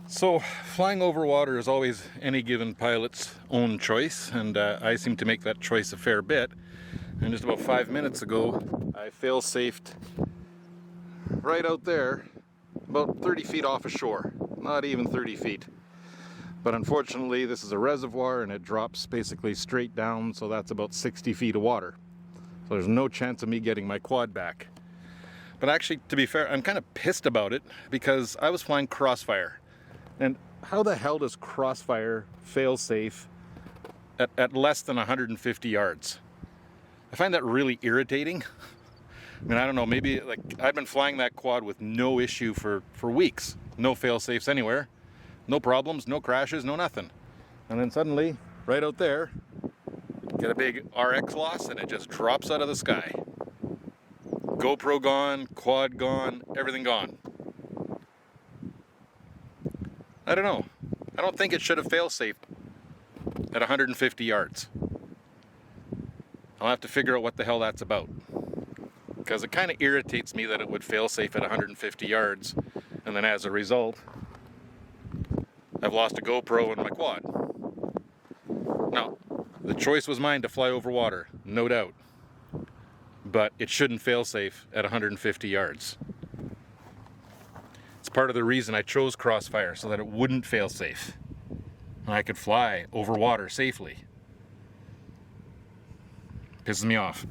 So flying over water is always any given pilot's own choice, and I seem to make that choice a fair bit. And just about 5 minutes ago, I fail-safed right out there, about 30 feet off ashore. Not even 30 feet. But unfortunately, this is a reservoir and it drops basically straight down, so that's about 60 feet of water. So there's no chance of me getting my quad back. But actually, to be fair, I'm kind of pissed about it because I was flying crossfire. And how the hell does crossfire fail safe at less than 150 yards? I find that really irritating. I mean, I don't know, maybe like I've been flying that quad with no issue for weeks. No fail safes anywhere. No problems, no crashes, no nothing. And then suddenly, right out there, get a big RX loss and it just drops out of the sky. GoPro gone, quad gone, everything gone. I don't know. I don't think it should have fail-safed at 150 yards. I'll have to figure out what the hell that's about. Because it kind of irritates me that it would fail-safe at 150 yards, and then as a result, I've lost a GoPro and my quad. Now, the choice was mine to fly over water, no doubt. But it shouldn't fail-safe at 150 yards. It's part of the reason I chose crossfire, so that it wouldn't fail safe. And I could fly over water safely. Pisses me off.